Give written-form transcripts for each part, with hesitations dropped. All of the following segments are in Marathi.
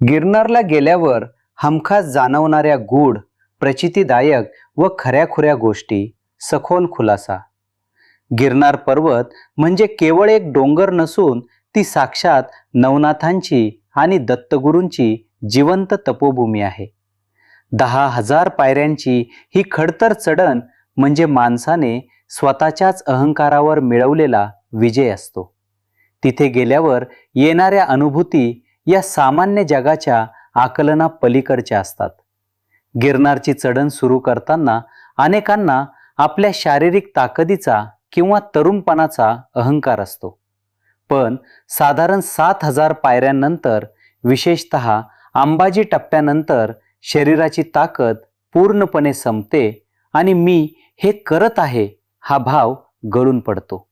गिरनारला गेल्यावर हमखास जाणवणाऱ्या गूढ, प्रचितीदायक व खऱ्याखुऱ्या गोष्टी, सखोल खुलासा. गिरनार पर्वत म्हणजे केवळ एक डोंगर नसून ती साक्षात नवनाथांची आणि दत्तगुरूंची जिवंत तपोभूमी आहे. 10,000 पायऱ्यांची ही खडतर चढण म्हणजे माणसाने स्वतःच्याच अहंकारावर मिळवलेला विजय असतो. तिथे गेल्यावर येणाऱ्या अनुभूती या सामान्य जगाच्या आकलना पलीकडच्या असतात. गिरनारची चढण सुरू करताना अनेकांना आपल्या शारीरिक ताकदीचा किंवा तरुणपणाचा अहंकार असतो. पण साधारण 7,000 पायऱ्यांनंतर, विशेषतः अंबाजी टप्प्यानंतर शरीराची ताकद पूर्णपणे संपते आणि मी हे करत आहे हा भाव गळून पडतो.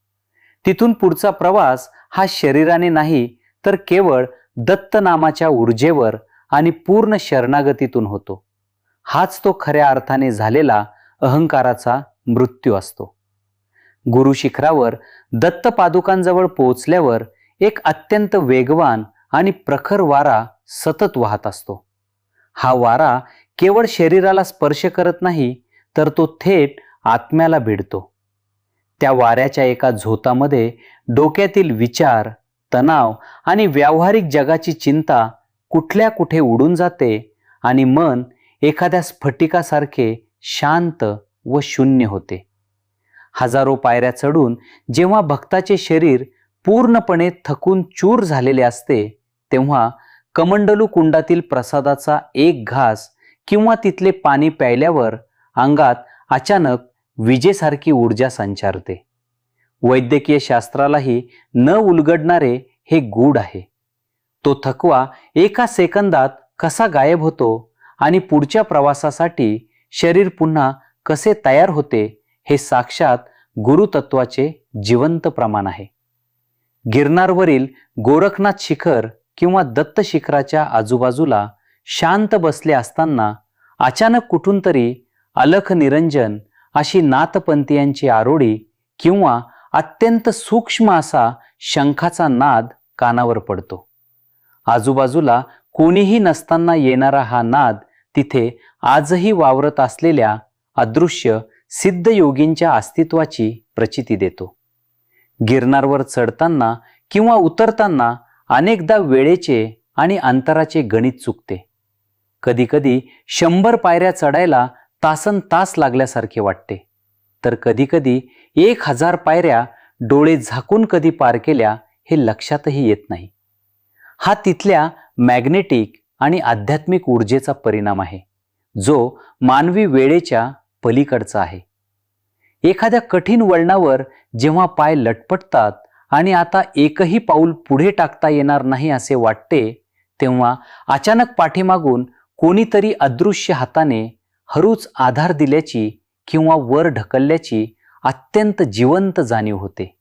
तिथून पुढचा प्रवास हा शरीराने नाही तर केवळ दत्त नामाच्या ऊर्जेवर आणि पूर्ण शरणागतीतून होतो. हाच तो खऱ्या अर्थाने झालेला अहंकाराचा मृत्यू असतो. गुरु शिखरावर दत्त पादुकांजवळ पोहोचल्यावर एक अत्यंत वेगवान आणि प्रखर वारा सतत वाहत असतो. हा वारा केवळ शरीराला स्पर्श करत नाही तर तो थेट आत्म्याला भिडतो. त्या वाऱ्याच्या एका झोतामध्ये डोक्यातील विचार, तणाव आणि व्यावहारिक जगाची चिंता कुठल्या कुठे उडून जाते आणि मन एखाद्या स्फटिकासारखे शांत व शून्य होते. हजारो पायऱ्या चढून जेव्हा भक्ताचे शरीर पूर्णपणे थकून चूर झालेले असते, तेव्हा कमंडलू कुंडातील प्रसादाचा एक घास किंवा तिथले पाणी प्यायल्यावर अंगात अचानक विजेसारखी ऊर्जा संचारते. वैद्यकीय शास्त्रालाही न उलगडणारे हे गूढ आहे. तो थकवा एका सेकंदात कसा गायब होतो आणि पुढच्या प्रवासासाठी शरीर पुन्हा कसे तयार होते हे साक्षात गुरुतत्वाचे जिवंत प्रमाण आहे. गिरनारवरील गोरखनाथ शिखर किंवा दत्त शिखराच्या आजूबाजूला शांत बसले असताना अचानक कुठून तरी अलख निरंजन अशी नाथपंथीयांची आरोळी किंवा अत्यंत सूक्ष्म असा शंखाचा नाद कानावर पडतो. आजूबाजूला कोणीही नसताना येणारा हा नाद तिथे आजही वावरत असलेल्या अदृश्य सिद्ध योगींच्या अस्तित्वाची प्रचिती देतो. गिरनारवर चढताना किंवा उतरताना अनेकदा वेळेचे आणि अंतराचे गणित चुकते. कधीकधी 100 पायऱ्या चढायला तासन तास लागल्यासारखे वाटते, तर कधीकधी 1,000 पायऱ्या डोळे झाकून कधी पार केल्या हे लक्षातही येत नाही. हा तिथल्या मॅग्नेटिक आणि आध्यात्मिक ऊर्जेचा परिणाम आहे, जो मानवी वेळेच्या पलीकडचा आहे. एखाद्या कठीण वळणावर जेव्हा पाय लटपटतात आणि आता एकही पाऊल पुढे टाकता येणार नाही असे वाटते, तेव्हा अचानक पाठीमागून कोणीतरी अदृश्य हाताने हरूच आधार दिल्याची किंवा वर ढकलल्याची अत्यंत जिवंत जाणीव होते.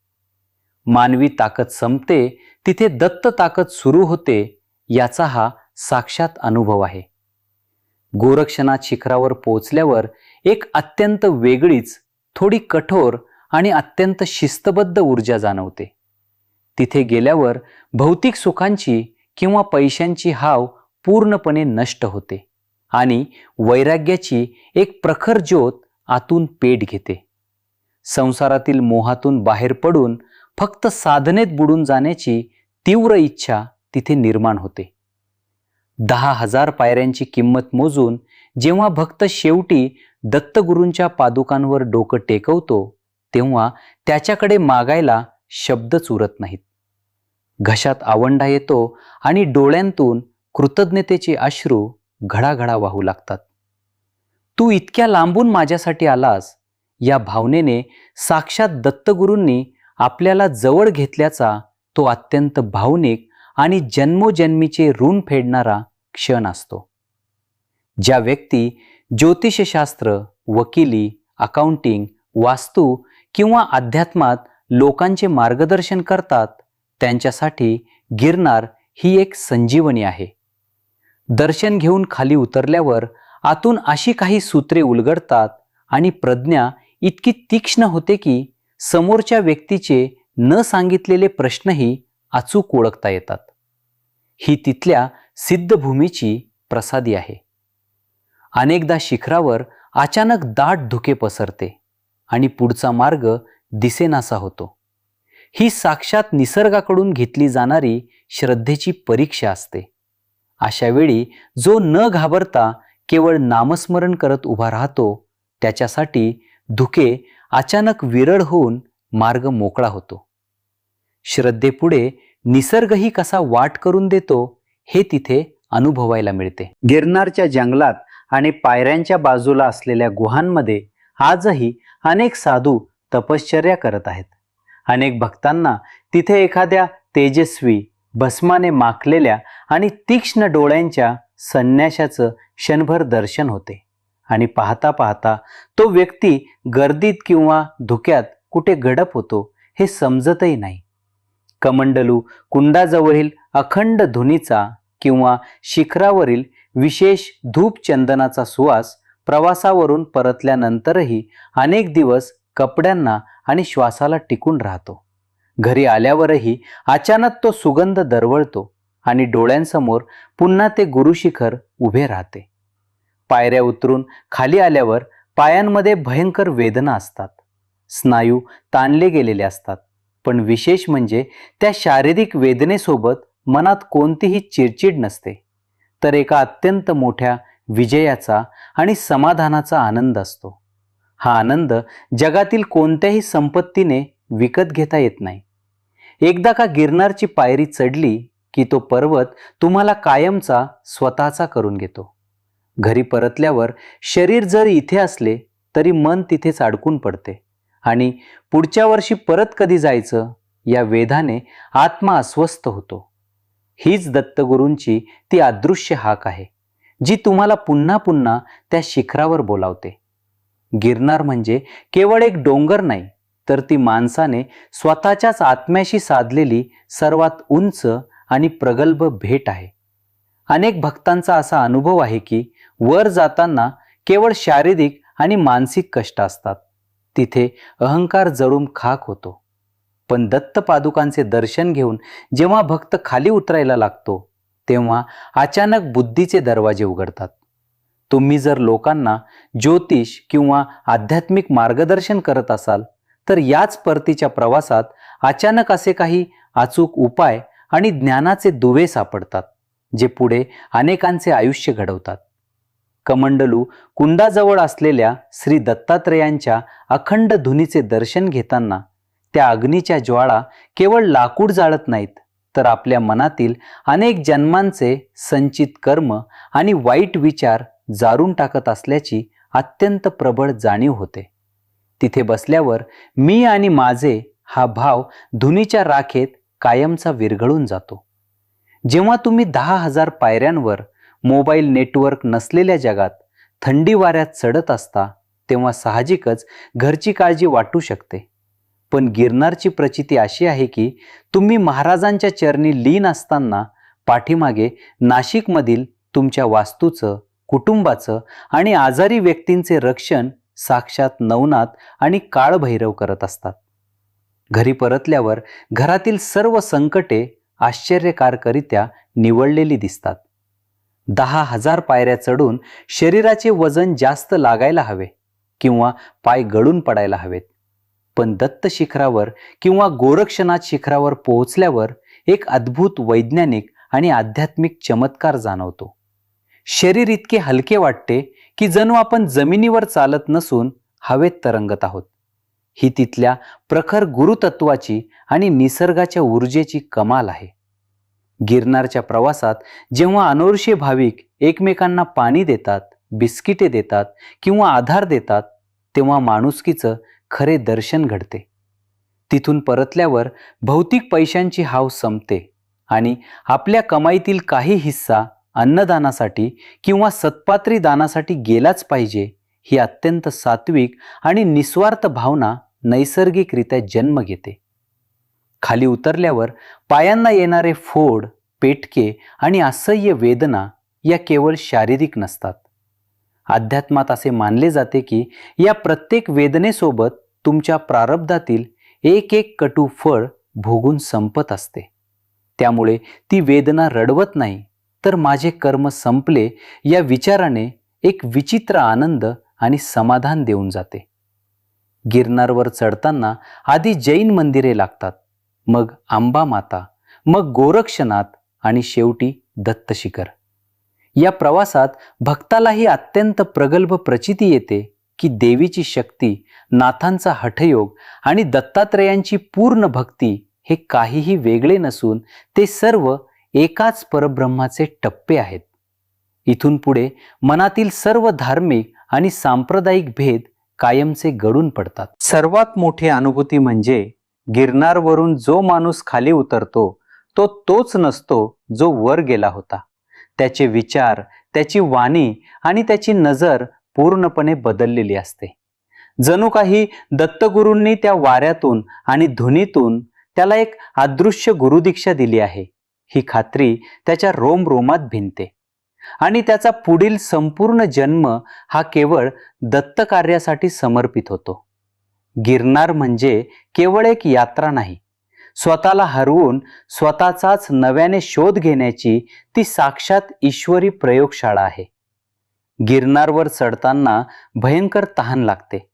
मानवी ताकद संपते तिथे दत्त ताकद सुरू होते, याचा हा साक्षात अनुभव आहे. गोरक्षनाथ शिखरावर पोहोचल्यावर एक अत्यंत वेगळीच, थोडी कठोर आणि अत्यंत शिस्तबद्ध ऊर्जा जाणवते. तिथे गेल्यावर भौतिक सुखांची किंवा पैशांची हाव पूर्णपणे नष्ट होते आणि वैराग्याची एक प्रखर ज्योत आतून पेट घेते. संसारातील मोहातून बाहेर पडून फक्त साधनेत बुडून जाण्याची तीव्र इच्छा तिथे निर्माण होते. 10,000 पायऱ्यांची किंमत मोजून जेव्हा भक्त शेवटी दत्तगुरूंच्या पादुकांवर डोकं टेकवतो, तेव्हा त्याच्याकडे मागायला शब्दच उरत नाहीत. घशात आवंढा येतो आणि डोळ्यांतून कृतज्ञतेचे अश्रू घडाघडा वाहू लागतात. तू इतक्या लांबून माझ्यासाठी आलास, या भावनेने साक्षात दत्तगुरूंनी आपल्याला जवळ घेतल्याचा तो अत्यंत भावनिक आणि जन्मोजन्मीचे ऋण फेडणारा क्षण असतो. ज्या व्यक्ती ज्योतिषशास्त्र, वकिली, अकाउंटिंग, वास्तू किंवा अध्यात्मात लोकांचे मार्गदर्शन करतात, त्यांच्यासाठी गिरनार ही एक संजीवनी आहे. दर्शन घेऊन खाली उतरल्यावर आतून अशी काही सूत्रे उलगडतात आणि प्रज्ञा इतकी तीक्ष्ण होते की समोरच्या व्यक्तीचे न सांगितलेले प्रश्नही अचूक ओळखता येतात. ही तिथल्या सिद्धभूमीची प्रसादी आहे. अनेकदा शिखरावर अचानक दाट धुके पसरते आणि पुढचा मार्ग दिसेनासा होतो. ही साक्षात निसर्गाकडून घेतली जाणारी श्रद्धेची परीक्षा असते. अशा वेळी जो न घाबरता केवळ नामस्मरण करत उभा राहतो, त्याच्यासाठी धुके अचानक विरळ होऊन मार्ग मोकळा होतो. श्रद्धेपुढे निसर्गही कसा वाट करून देतो हे तिथे अनुभवायला मिळते. गिरनारच्या जंगलात आणि पायऱ्यांच्या बाजूला असलेल्या गुहांमध्ये आजही अनेक साधू तपश्चर्या करत आहेत. अनेक भक्तांना तिथे एखाद्या तेजस्वी, भस्माने माखलेल्या आणि तीक्ष्ण डोळ्यांच्या संन्याशाचं क्षणभर दर्शन होते आणि पाहता पाहता तो व्यक्ती गर्दीत किंवा धुक्यात कुठे गडप होतो हे समजतही नाही. कमंडलू कुंडाजवळील अखंड धुनीचा किंवा शिखरावरील विशेष धूप चंदनाचा सुवास प्रवासावरून परतल्यानंतरही अनेक दिवस कपड्यांना आणि श्वासाला टिकून राहतो. घरी आल्यावरही अचानक तो सुगंध दरवळतो आणि डोळ्यांसमोर पुन्हा ते गुरुशिखर उभे राहते. पायऱ्या उतरून खाली आल्यावर पायांमध्ये भयंकर वेदना असतात. स्नायू ताणले गेलेले असतात. पण विशेष म्हणजे त्या शारीरिक वेदनेसोबत मनात कोणतीही चिडचिड नसते, तर एका अत्यंत मोठ्या विजयाचा आणि समाधानाचा आनंद असतो. हा आनंद जगातील कोणत्याही संपत्तीने विकत घेता येत नाही. एकदा का गिरनारची पायरी चढली की तो पर्वत तुम्हाला कायमचा स्वतःचा करून घेतो. घरी परतल्यावर शरीर जर इथे असले तरी मन तिथेच अडकून पडते आणि पुढच्या वर्षी परत कधी जायचं या वेधाने आत्मा अस्वस्थ होतो. हीच दत्तगुरूंची ती अदृश्य हाक आहे, जी तुम्हाला पुन्हा पुन्हा त्या शिखरावर बोलावते. गिरनार म्हणजे केवळ एक डोंगर नाही, तर ती माणसाने स्वतःच्याच आत्म्याशी साधलेली सर्वात उंच आणि प्रगल्भ भेट आहे. अनेक भक्तांचा असा अनुभव आहे की वर जाताना केवळ शारीरिक आणि मानसिक कष्ट असतात. तिथे अहंकार जळून खाक होतो. पण दत्त पादुकांचे दर्शन घेऊन जेव्हा भक्त खाली उतरायला लागतो, तेव्हा अचानक बुद्धीचे दरवाजे उघडतात. तुम्ही जर लोकांना ज्योतिष किंवा आध्यात्मिक मार्गदर्शन करत असाल, तर याच परतीच्या प्रवासात अचानक असे काही अचूक उपाय आणि ज्ञानाचे दुवे सापडतात, जे पुढे अनेकांचे आयुष्य घडवतात. कमंडलू कुंडाजवळ असलेल्या श्री दत्तात्रेयांच्या अखंड धुनीचे दर्शन घेताना त्या अग्नीच्या ज्वाळा केवळ लाकूड जाळत नाहीत, तर आपल्या मनातील अनेक जन्मांचे संचित कर्म आणि वाईट विचार जारून टाकत असल्याची अत्यंत प्रबळ जाणीव होते. तिथे बसल्यावर मी आणि माझे हा भाव धुनीच्या राखेत कायमचा विरघळून जातो. जेव्हा तुम्ही 10,000 पायऱ्यांवर मोबाईल नेटवर्क नसलेल्या जगात थंडी वाऱ्यात चढत असता, तेव्हा साहजिकच घरची काळजी वाटू शकते. पण गिरनारची प्रचिती अशी आहे की तुम्ही महाराजांच्या चरणी लीन असताना पाठीमागे नाशिकमधील तुमच्या वास्तूचं, कुटुंबाचं आणि आजारी व्यक्तींचे रक्षण साक्षात नवनाथ आणि काळभैरव करत असतात. घरी परतल्यावर घरातील सर्व संकटे आश्चर्यकारकरित्या निवळलेली दिसतात. 10,000 पायऱ्या चढून शरीराचे वजन जास्त लागायला हवे किंवा पाय गळून पडायला हवेत, पण दत्त शिखरावर किंवा गोरक्षनाथ शिखरावर पोहोचल्यावर एक अद्भुत वैज्ञानिक आणि आध्यात्मिक चमत्कार जाणवतो. शरीर इतके हलके वाटते की जणू आपण जमिनीवर चालत नसून हवेत तरंगत आहोत. ही तिथल्या प्रखर गुरुतत्वाची आणि निसर्गाच्या ऊर्जेची कमाल आहे. गिरनारच्या प्रवासात जेव्हा अनोळखी भाविक एकमेकांना पाणी देतात, बिस्किटे देतात किंवा आधार देतात, तेव्हा माणुसकीचं खरे दर्शन घडते. तिथून परतल्यावर भौतिक पैशांची हाव संपते आणि आपल्या कमाईतील काही हिस्सा अन्नदानासाठी किंवा सत्पात्री दानासाठी गेलाच पाहिजे, ही अत्यंत सात्विक आणि निस्वार्थ भावना नैसर्गिकरित्या जन्म घेते. खाली उतरल्यावर पायांना येणारे फोड, पेटके आणि असह्य वेदना या केवळ शारीरिक नसतात. अध्यात्मात असे मानले जाते की या प्रत्येक वेदनेसोबत तुमच्या प्रारब्धातील एक एक कटू फळ भोगून संपत असते. त्यामुळे ती वेदना रडवत नाही, तर माझे कर्म संपले या विचाराने एक विचित्र आनंद आणि समाधान देऊन जाते. गिरनारवर चढताना आधी जैन मंदिरे लागतात, मग आंबा माता, मग गोरक्षनाथ आणि शेवटी दत्त शिखर. या प्रवासात भक्तालाही अत्यंत प्रगल्भ प्रचिती येते की देवीची शक्ती, नाथांचा हठयोग आणि दत्तात्रेयांची पूर्ण भक्ती हे काहीही वेगळे नसून ते सर्व एकाच परब्रह्माचे टप्पे आहेत. इथून पुढे मनातील सर्व धार्मिक आणि सांप्रदायिक भेद कायमचे गळून पडतात. सर्वात मोठी अनुभूती म्हणजे गिरनारवरून जो माणूस खाली उतरतो तो तोच नसतो जो वर गेला होता. त्याचे विचार, त्याची वाणी आणि त्याची नजर पूर्णपणे बदललेली असते. जणू काही दत्तगुरूंनी त्या वाऱ्यातून आणि धुनीतून त्याला एक अदृश्य गुरुदीक्षा दिली आहे, ही खात्री त्याच्या रोमरोमात भिनते. आणि त्याचा पुढील संपूर्ण जन्म हा केवळ दत्त कार्यासाठी समर्पित होतो. गिरनार म्हणजे केवळ एक यात्रा नाही, स्वतःला हरवून स्वतःचाच नव्याने शोध घेण्याची ती साक्षात ईश्वरी प्रयोगशाळा आहे. गिरनारवर चढताना भयंकर तहान लागते,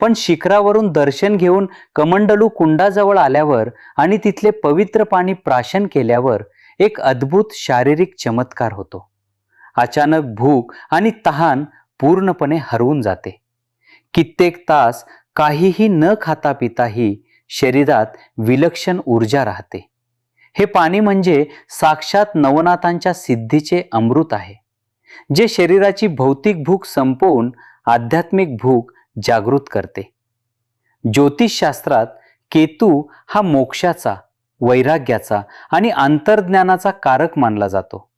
पण शिखरावरून दर्शन घेऊन कमंडलू कुंडाजवळ आल्यावर आणि तिथले पवित्र पाणी प्राशन केल्यावर एक अद्भुत शारीरिक चमत्कार होतो. अचानक भूक आणि तहान पूर्णपणे हरवून जाते. कित्येक तास काहीही न खाता पिताही शरीरात विलक्षण ऊर्जा राहते. हे पाणी म्हणजे साक्षात नवनाथांच्या सिद्धीचे अमृत आहे, जे शरीराची भौतिक भूक संपवून आध्यात्मिक भूक जागृत करते. ज्योतिषशास्त्रात केतू हा मोक्षाचा, वैराग्याचा आणि अंतर्ज्ञानाचा कारक मानला जातो.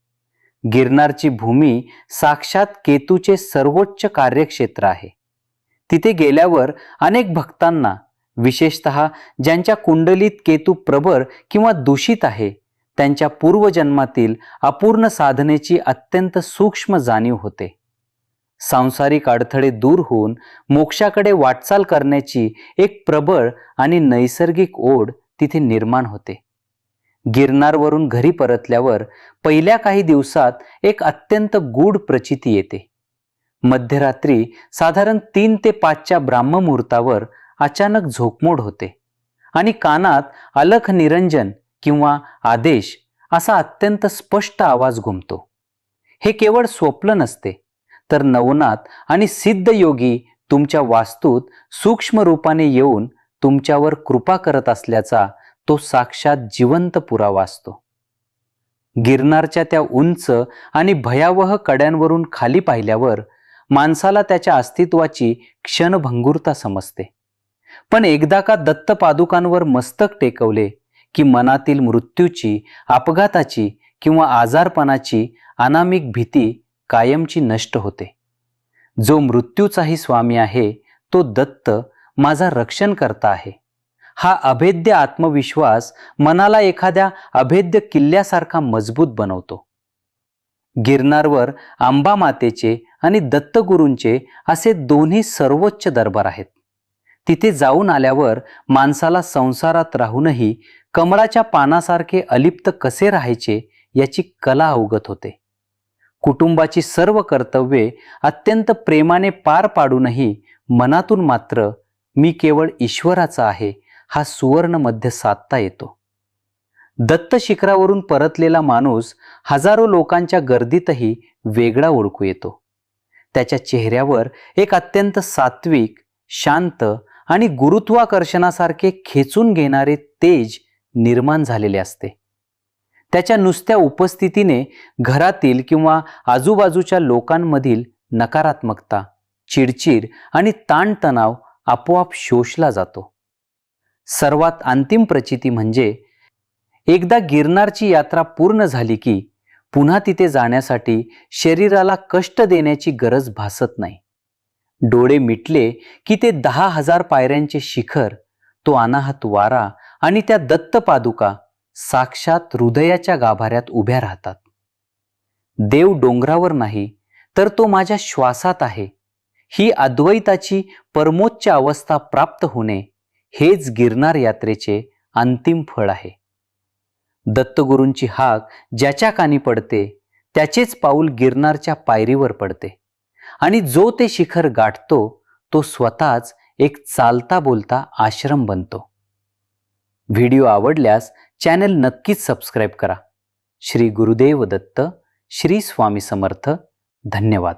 गिरनारची भूमी साक्षात केतूचे सर्वोच्च कार्यक्षेत्र आहे. तिथे गेल्यावर अनेक भक्तांना, विशेषतः ज्यांच्या कुंडलीत केतू प्रबळ किंवा दूषित आहे, त्यांच्या पूर्वजन्मातील अपूर्ण साधनेची अत्यंत सूक्ष्म जाणीव होते. सांसारिक अडथळे दूर होऊन मोक्षाकडे वाटचाल करण्याची एक प्रबळ आणि नैसर्गिक ओढ तिथे निर्माण होते. गिरनारवरून घरी परतल्यावर पहिल्या काही दिवसात एक अत्यंत गूढ प्रचिती येते. मध्यरात्री साधारण 3 ते 5च्या ब्राह्ममुहूर्तावर अचानक झोपमोड होते आणि कानात अलख निरंजन किंवा आदेश असा अत्यंत स्पष्ट आवाज घुमतो. हे केवळ स्वप्न नसते, तर नवनाथ आणि सिद्ध योगी तुमच्या वास्तूत सूक्ष्म रूपाने येऊन तुमच्यावर कृपा करत असल्याचा तो साक्षात जिवंत पुरावा असतो. गिरनारच्या त्या उंच आणि भयावह कड्यांवरून खाली पाहिल्यावर माणसाला त्याच्या अस्तित्वाची क्षणभंगुरता समजते. पण एकदा का दत्त पादुकांवर मस्तक टेकवले की मनातील मृत्यूची, अपघाताची किंवा आजारपणाची अनामिक भीती कायमची नष्ट होते. जो मृत्यूचाही स्वामी आहे तो दत्त माझा रक्षणकर्ता आहे, हा अभेद्य आत्मविश्वास मनाला एखाद्या अभेद्य किल्ल्यासारखा मजबूत बनवतो. गिरनारवर आंबा मातेचे आणि दत्तगुरूंचे असे दोन्ही सर्वोच्च दरबार आहेत. तिथे जाऊन आल्यावर माणसाला संसारात राहूनही कमळाच्या पानासारखे अलिप्त कसे राहायचे याची कला अवगत होते. कुटुंबाची सर्व कर्तव्ये अत्यंत प्रेमाने पार पाडूनही मनातून मात्र मी केवळ ईश्वराचा आहे हा सुवर्ण मध्य साधता येतो. दत्त शिखरावरून परतलेला माणूस हजारो लोकांच्या गर्दीतही वेगळा ओळखू येतो. त्याच्या चेहऱ्यावर एक अत्यंत सात्विक, शांत आणि गुरुत्वाकर्षणासारखे खेचून घेणारे तेज निर्माण झालेले असते. त्याच्या नुसत्या उपस्थितीने घरातील किंवा आजूबाजूच्या लोकांमधील नकारात्मकता, चिडचिड आणि ताणतणाव आपोआप शोषला जातो. सर्वात अंतिम प्रचिती म्हणजे एकदा गिरनारची यात्रा पूर्ण झाली की पुन्हा तिथे जाण्यासाठी शरीराला कष्ट देण्याची गरज भासत नाही. डोळे मिटले की ते 10,000 पायऱ्यांचे शिखर, तो अनाहत वारा आणि त्या दत्त पादुका साक्षात हृदयाच्या गाभाऱ्यात उभ्या राहतात. देव डोंगरावर नाही, तर तो माझ्या श्वासात आहे, ही अद्वैताची परमोच्च अवस्था प्राप्त होणे हेच गिरनार यात्रेचे अंतिम फळ आहे. दत्तगुरूंची हाक ज्याच्या कानी पडते त्याचेच पाऊल गिरनारच्या पायरीवर पडते आणि जो ते शिखर गाठतो तो स्वतःच एक चालता बोलता आश्रम बनतो. व्हिडिओ आवडल्यास चॅनल नक्कीच सबस्क्राईब करा. श्री गुरुदेव दत्त. श्री स्वामी समर्थ. धन्यवाद.